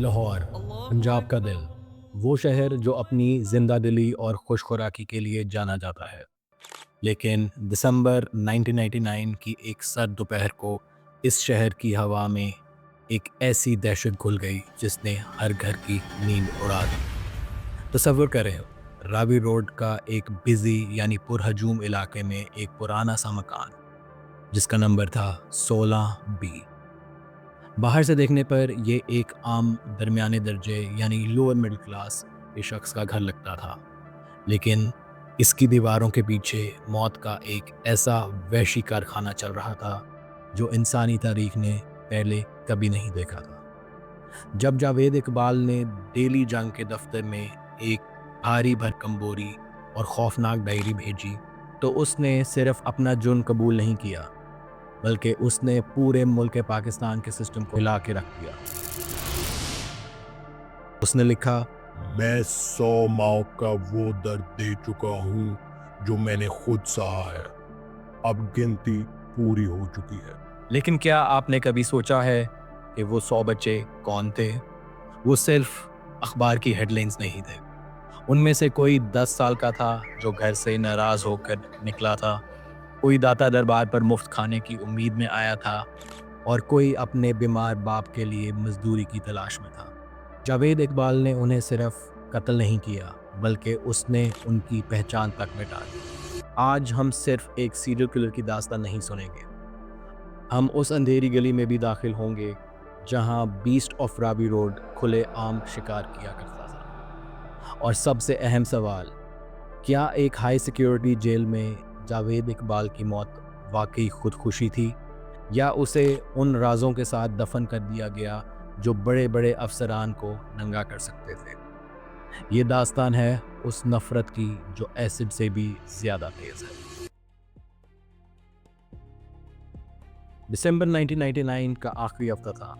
لاہور، پنجاب کا دل، وہ شہر جو اپنی زندہ دلی اور خوش خوراکی کے لیے جانا جاتا ہے۔ لیکن دسمبر 1999 کی ایک سرد دوپہر کو اس شہر کی ہوا میں ایک ایسی دہشت گھل گئی جس نے ہر گھر کی نیند اڑا دی۔ تصور کریں، راوی روڈ کا ایک بزی یعنی پرہجوم علاقے میں ایک پرانا سا مکان جس کا نمبر تھا 16B۔ باہر سے دیکھنے پر یہ ایک عام درمیانے درجے یعنی لوور مڈل کلاس کے شخص کا گھر لگتا تھا، لیکن اس کی دیواروں کے پیچھے موت کا ایک ایسا وحشی کارخانہ چل رہا تھا جو انسانی تاریخ نے پہلے کبھی نہیں دیکھا تھا۔ جب جاوید اقبال نے ڈیلی جنگ کے دفتر میں ایک بھاری بھرکم بوری اور خوفناک ڈائری بھیجی تو اس نے صرف اپنا جرم قبول نہیں کیا بلکہ اس نے پورے ملک پاکستان کے سسٹم کو ہلا کے رکھ دیا۔ اس نے لکھا، میں 100 ماؤں کا وہ درد دے چکا ہوں جو میں نے خود سہا ہے، اب گنتی پوری ہو چکی ہے۔ لیکن کیا آپ نے کبھی سوچا ہے کہ وہ 100 بچے کون تھے؟ وہ صرف اخبار کی ہیڈ لائنز نہیں تھے۔ ان میں سے کوئی 10 سال کا تھا جو گھر سے ناراض ہو کر نکلا تھا، کوئی داتا دربار پر مفت کھانے کی امید میں آیا تھا، اور کوئی اپنے بیمار باپ کے لیے مزدوری کی تلاش میں تھا۔ جاوید اقبال نے انہیں صرف قتل نہیں کیا بلکہ اس نے ان کی پہچان تک مٹا دی۔ آج ہم صرف ایک سیریل کلر کی داستان نہیں سنیں گے، ہم اس اندھیری گلی میں بھی داخل ہوں گے جہاں بیسٹ آف راوی روڈ کھلے عام شکار کیا کرتا تھا۔ اور سب سے اہم سوال، کیا ایک ہائی سیکیورٹی جیل میں جاوید اقبال کی موت واقعی خودکشی تھی یا اسے ان رازوں کے ساتھ دفن کر دیا گیا جو بڑے بڑے افسران کو ننگا کر سکتے تھے؟ یہ داستان ہے اس نفرت کی جو ایسڈ سے بھی زیادہ تیز ہے۔ دسمبر 1999 کا آخری ہفتہ تھا۔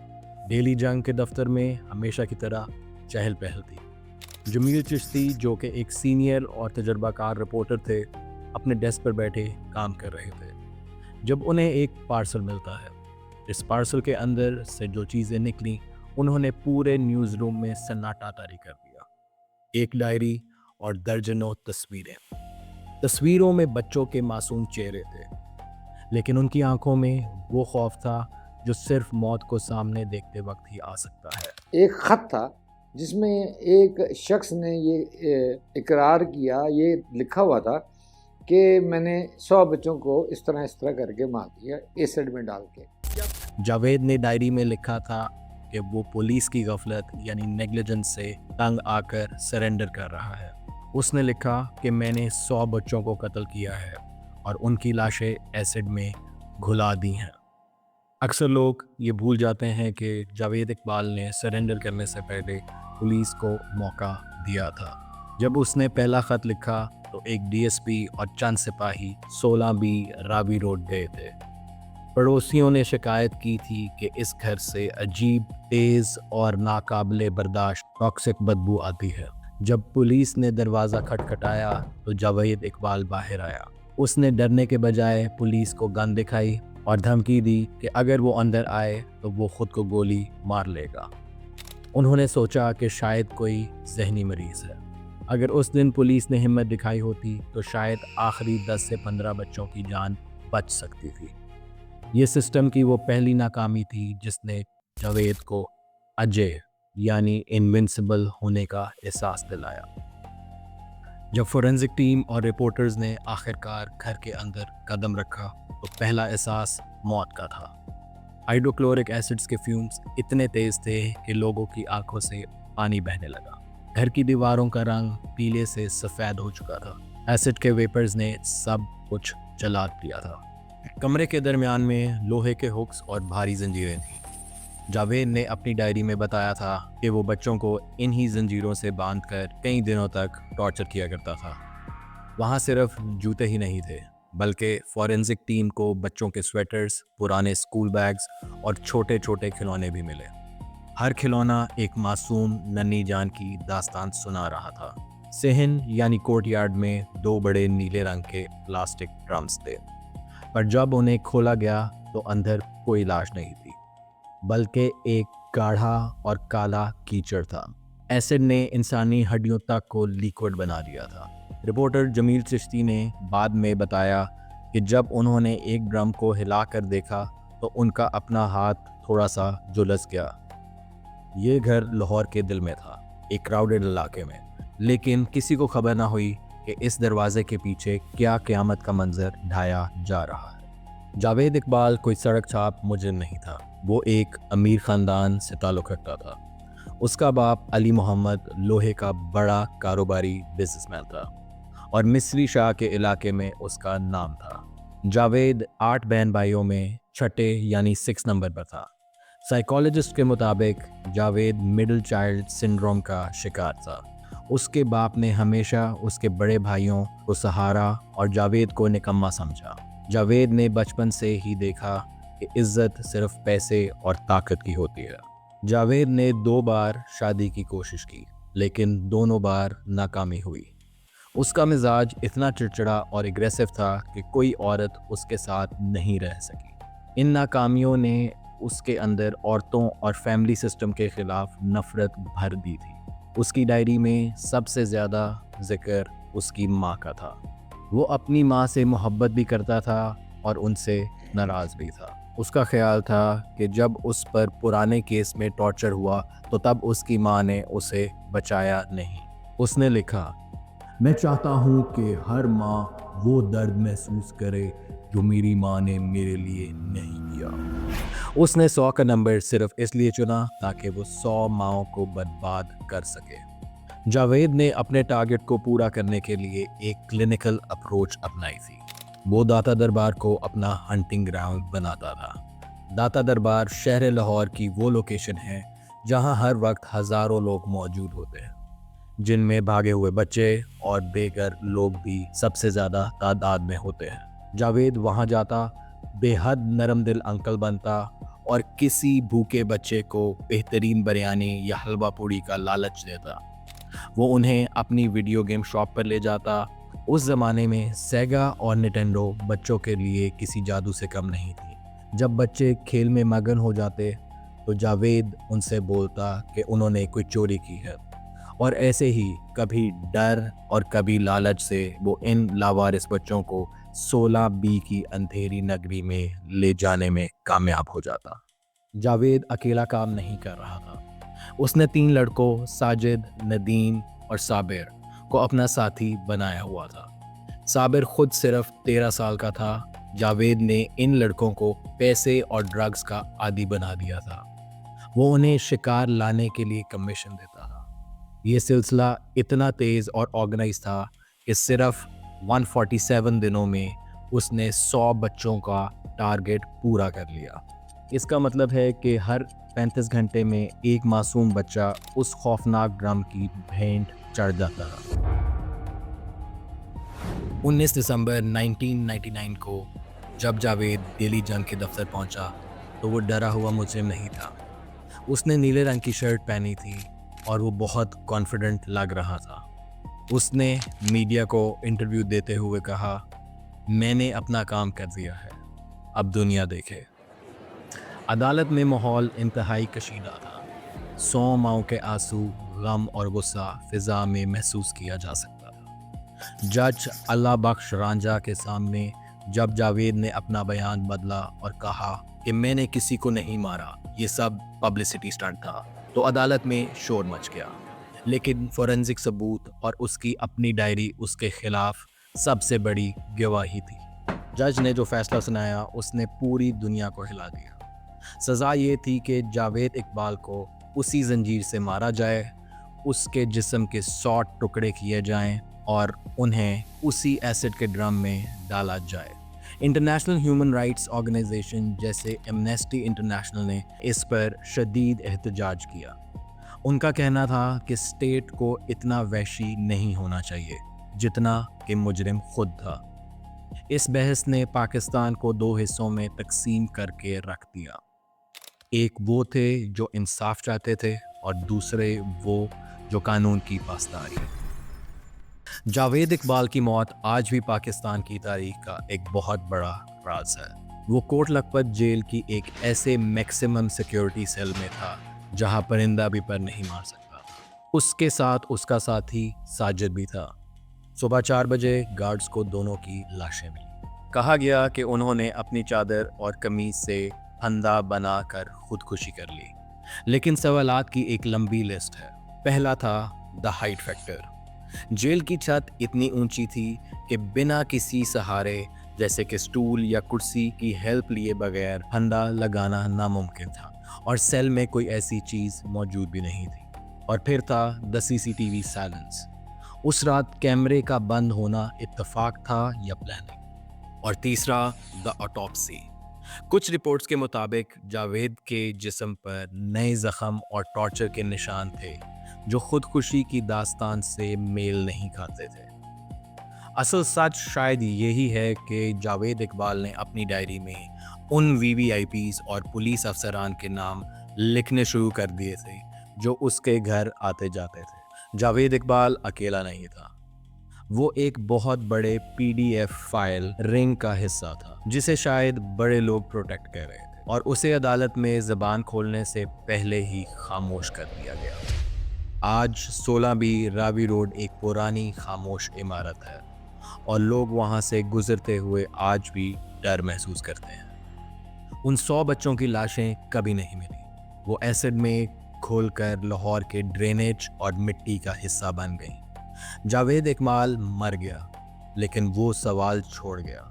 ڈیلی جنگ کے دفتر میں ہمیشہ کی طرح چہل پہل تھی۔ جمیل چشتی جو کہ ایک سینئر اور تجربہ کار رپورٹر تھے، اپنے ڈیسک پر بیٹھے کام کر رہے تھے جب انہیں ایک پارسل ملتا ہے۔ اس پارسل کے اندر سے جو چیزیں نکلیں انہوں نے پورے نیوز روم میں سناٹا طاری کر دیا۔ ایک ڈائری اور درجنوں تصویروں میں بچوں کے معصوم چہرے تھے، لیکن ان کی آنکھوں میں وہ خوف تھا جو صرف موت کو سامنے دیکھتے وقت ہی آ سکتا ہے۔ ایک خط تھا جس میں ایک شخص نے یہ اقرار کیا، یہ لکھا ہوا تھا کہ میں نے 100 بچوں کو اس طرح کر کے مار دیا، ایسڈ میں ڈال کے۔ جاوید نے ڈائری میں لکھا تھا کہ وہ پولیس کی غفلت یعنی نیگلیجنس سے تنگ آ کر سرنڈر کر رہا ہے۔ اس نے لکھا کہ میں نے 100 بچوں کو قتل کیا ہے اور ان کی لاشیں ایسڈ میں گھلا دی ہیں۔ اکثر لوگ یہ بھول جاتے ہیں کہ جاوید اقبال نے سرنڈر کرنے سے پہلے پولیس کو موقع دیا تھا۔ جب اس نے پہلا خط لکھا تو ایک ڈی ایس پی اور چند سپاہی 16B راوی روڈ گئے تھے۔ پڑوسیوں نے شکایت کی تھی کہ اس گھر سے عجیب، تیز اور ناقابل برداشت ٹاکسک بدبو آتی ہے۔ جب پولیس نے دروازہ کھٹکھٹایا تو جاوید اقبال باہر آیا۔ اس نے ڈرنے کے بجائے پولیس کو گن دکھائی اور دھمکی دی کہ اگر وہ اندر آئے تو وہ خود کو گولی مار لے گا۔ انہوں نے سوچا کہ شاید کوئی ذہنی مریض ہے۔ اگر اس دن پولیس نے ہمت دکھائی ہوتی تو شاید آخری 10 سے 15 بچوں کی جان بچ سکتی تھی۔ یہ سسٹم کی وہ پہلی ناکامی تھی جس نے جاوید کو اجے یعنی انوینسیبل ہونے کا احساس دلایا۔ جب فورینزک ٹیم اور رپورٹرز نے آخرکار گھر کے اندر قدم رکھا تو پہلا احساس موت کا تھا۔ ہائیڈروکلورک ایسڈز کے فیومز اتنے تیز تھے کہ لوگوں کی آنکھوں سے پانی بہنے لگا۔ گھر کی دیواروں کا رنگ پیلے سے سفید ہو چکا تھا۔ ایسڈ کے ویپرز نے سب کچھ جلا دیا تھا۔ کمرے کے درمیان میں لوہے کے ہکس اور بھاری زنجیریں تھیں۔ جاوید نے اپنی ڈائری میں بتایا تھا کہ وہ بچوں کو انہی زنجیروں سے باندھ کر کئی دنوں تک ٹارچر کیا کرتا تھا۔ وہاں صرف جوتے ہی نہیں تھے بلکہ فورینزک ٹیم کو بچوں کے سویٹرز، پرانے اسکول بیگز اور چھوٹے چھوٹے کھلونے بھی ملے۔ ہر کھلونا ایک معصوم ننھی جان کی داستان سنا رہا تھا۔ صحن یعنی کورٹ یارڈ میں 2 بڑے نیلے رنگ کے پلاسٹک ڈرمز تھے، پر جب انہیں کھولا گیا تو اندر کوئی لاش نہیں تھی بلکہ ایک गाढ़ा और काला कीचड़ था। एसिड ने इंसानी हड्डियों तक को लिक्विड बना दिया था। रिपोर्टर जमील चिश्ती ने बाद में बताया कि जब उन्होंने एक ड्रम को हिला कर देखा तो उनका अपना हाथ थोड़ा सा झुलस गया। ये घर लाहौर के दिल में था, एक क्राउडेड इलाके में, लेकिन किसी को खबर ना हुई कि इस दरवाजे के पीछे क्या क़यामत का मंजर ढाया जा रहा है। जावेद इकबाल कोई सड़क छाप मुजरिम नहीं था। वो एक अमीर ख़ानदान से ताल्लुक़ रखता था। उसका बाप अली मोहम्मद लोहे का बड़ा कारोबारी बिजनेसमैन था और मिस्री शाह के इलाके में उसका नाम था। जावेद 8 बहन भाइयों में छठे यानी 6 नंबर पर था। साइकोलॉजिस्ट के मुताबिक जावेद मिडिल चाइल्ड सिंड्रोम का शिकार था। उसके बाप ने हमेशा उसके बड़े भाइयों को सहारा और जावेद को निकम्मा समझा। जावेद ने बचपन से ही देखा कि इज्जत सिर्फ पैसे और ताकत की होती है। जावेद ने 2 बार शादी की कोशिश की, लेकिन दोनों बार नाकामी हुई। उसका मिजाज इतना चिड़चिड़ा और एग्रेसिव था कि कोई औरत उसके साथ नहीं रह सकी। इन नाकामियों ने उसके अंदर औरतों और फैमिली सिस्टम के खिलाफ नफरत भर दी थी। उसकी डायरी में सबसे ज़्यादा जिक्र उसकी माँ का था। वो अपनी माँ से मोहब्बत भी करता था और उनसे नाराज़ भी था। उसका ख्याल था कि जब उस पर पुराने केस में टॉर्चर हुआ तो तब उसकी माँ ने उसे बचाया नहीं। उसने लिखा, मैं चाहता हूँ कि हर माँ वो दर्द महसूस करे जो मेरी माँ ने मेरे लिए नहीं किया। उसने 100 का नंबर सिर्फ इसलिए चुना ताकि वो 100 माँओं को बर्बाद कर सके। जावेद ने अपने टारगेट को पूरा करने के लिए एक क्लिनिकल अप्रोच अपनाई थी। वो दाता दरबार को अपना हंटिंग ग्राउंड बनाता था। दाता दरबार शहर लाहौर की वो लोकेशन है जहाँ हर वक्त हज़ारों लोग मौजूद होते हैं, जिनमें भागे हुए बच्चे और बेघर लोग भी सबसे ज़्यादा तादाद में होते हैं। जावेद वहाँ जाता, बेहद नरम दिल अंकल बनता और किसी भूखे बच्चे को बेहतरीन बिरयानी या हलवा पूड़ी का लालच देता। वो उन्हें अपनी वीडियो गेम शॉप पर ले जाता। उस ज़माने में सेगा और निटेंडो बच्चों के लिए किसी जादू से कम नहीं थी। जब बच्चे खेल में मगन हो जाते तो जावेद उनसे बोलता कि उन्होंने कोई चोरी की है, और ऐसे ही कभी डर और कभी लालच से वो इन लावारिस बच्चों को 16B की अंधेरी नगरी में ले जाने में कामयाब हो जाता। जावेद अकेला काम नहीं कर रहा था। उसने 3 लड़कों साजिद, नदीम और साबिर को अपना साथी बनाया हुआ था। साबिर खुद सिर्फ 13 साल का था। जावेद ने इन लड़कों को पैसे और ड्रग्स का आदी बना दिया था। वो उन्हें शिकार लाने के लिए कमीशन देता था। ये सिलसिला इतना तेज़ और ऑर्गेनाइज था कि सिर्फ 147 दिनों में उसने 100 बच्चों का टारगेट पूरा कर लिया। इसका मतलब है कि हर 35 घंटे में एक मासूम बच्चा उस खौफनाक ड्रम की भेंट चढ़ जाता था। 19 दिसंबर 1999 को जब जावेद दिल्ली जंग के दफ्तर पहुंचा तो वो डरा हुआ मुजरिम नहीं था। उसने नीले रंग की शर्ट पहनी थी और वो बहुत कॉन्फिडेंट लग रहा था। उसने मीडिया को इंटरव्यू देते हुए कहा, मैंने अपना काम कर दिया है, अब दुनिया देखे। अदालत में माहौल इंतहाई कशीदा था। 100 माओं के आंसू, गम और गुस्सा फिजा में महसूस किया जा सकता था। जज अल्लाह बख्श रांझा के सामने जब जावेद ने अपना बयान बदला और कहा कि मैंने किसी को नहीं मारा, ये सब पब्लिसिटी स्टंट था, तो अदालत में शोर मच गया। लेकिन फोरेंसिक सबूत और उसकी अपनी डायरी उसके खिलाफ सबसे बड़ी गवाही थी। जज ने जो फैसला सुनाया उसने पूरी दुनिया को हिला दिया। सज़ा ये थी कि जावेद इकबाल को उसी जंजीर से मारा जाए, उसके जिस्म के 100 टुकड़े किए जाएं और उन्हें उसी एसिड के ड्रम में डाला जाए। इंटरनेशनल ह्यूमन राइट्स ऑर्गेनाइजेशन जैसे एमनेस्टी इंटरनेशनल ने इस पर शदीद एहतजाज किया। उनका कहना था कि स्टेट को इतना वहशी नहीं होना चाहिए जितना कि मुजरिम खुद था। इस बहस ने पाकिस्तान को 2 हिस्सों में तकसीम करके रख दिया। एक वो थे जो इंसाफ चाहते थे और दूसरे वो जो कानून की पासदारी। जावेद इकबाल की मौत आज भी पाकिस्तान की तारीख का एक बहुत बड़ा राज है। वो कोट लखपत जेल की एक ऐसे मैक्सिमम सिक्योरिटी सेल में था जहां परिंदा भी पर नहीं मार सकता था। उसके साथ उसका साथी साजिद भी था। सुबह 4 बजे गार्ड्स को दोनों की लाशें मिली। कहा गया कि उन्होंने अपनी चादर और कमीज से फंदा बनाकर खुदकुशी कर ली। लेकिन सवालात की एक लंबी लिस्ट है। पहला था द हाइट फैक्टर। जेल की छत इतनी ऊंची थी कि बिना किसी सहारे जैसे कि स्टूल या कुर्सी की हेल्प लिए बगैर फंदा लगाना नामुमकिन था, और सेल में कोई ऐसी चीज़ मौजूद भी नहीं थी। और फिर था द CCTV साइलेंस। उस रात कैमरे का बंद होना इत्तेफाक था या प्लानिंग। और तीसरा द ऑटोप्सी। कुछ रिपोर्ट्स के मुताबिक जावेद के जिस्म पर नए जख्म और टॉर्चर के निशान थे जो खुदकुशी की दास्तान से मेल नहीं खाते थे। असल सच शायद यही है कि जावेद इकबाल ने अपनी डायरी में उन VVIPs और पुलिस अफसरान के नाम लिखने शुरू कर दिए थे जो उसके घर आते जाते थे। जावेद इकबाल अकेला नहीं था, वो एक बहुत बड़े PDF फाइल रिंग का हिस्सा था जिसे शायद बड़े लोग प्रोटेक्ट कर रहे थे, और उसे अदालत में ज़बान खोलने से पहले ही खामोश कर दिया गया। आज 16B रावी रोड एक पुरानी खामोश इमारत है और लोग वहाँ से गुजरते हुए आज भी डर महसूस करते हैं। उन 100 बच्चों की लाशें कभी नहीं मिली। वो एसिड में घोलकर लाहौर के ड्रेनेज और मिट्टी का हिस्सा बन गई। जावेद इकबाल मर गया, लेकिन वो सवाल छोड़ गया,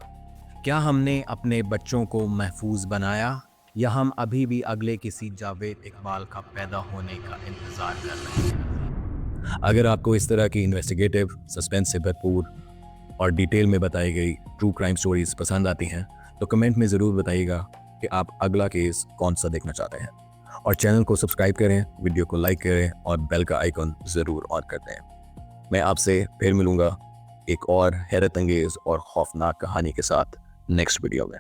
क्या हमने अपने बच्चों को महफूज बनाया या हम अभी भी अगले किसी जावेद इकबाल का पैदा होने का इंतज़ार कर रहे हैं? अगर आपको इस तरह की इन्वेस्टिगेटिव, सस्पेंस से भरपूर और डिटेल में बताई गई ट्रू क्राइम स्टोरीज पसंद आती हैं तो कमेंट में ज़रूर बताइएगा कि आप अगला केस कौन सा देखना चाहते हैं। और चैनल को सब्सक्राइब करें, वीडियो को लाइक करें और बेल का आइकन ज़रूर ऑन कर दें। मैं आपसे फिर मिलूँगा एक और हैरत अंगेज़ और खौफनाक कहानी के साथ नेक्स्ट वीडियो में।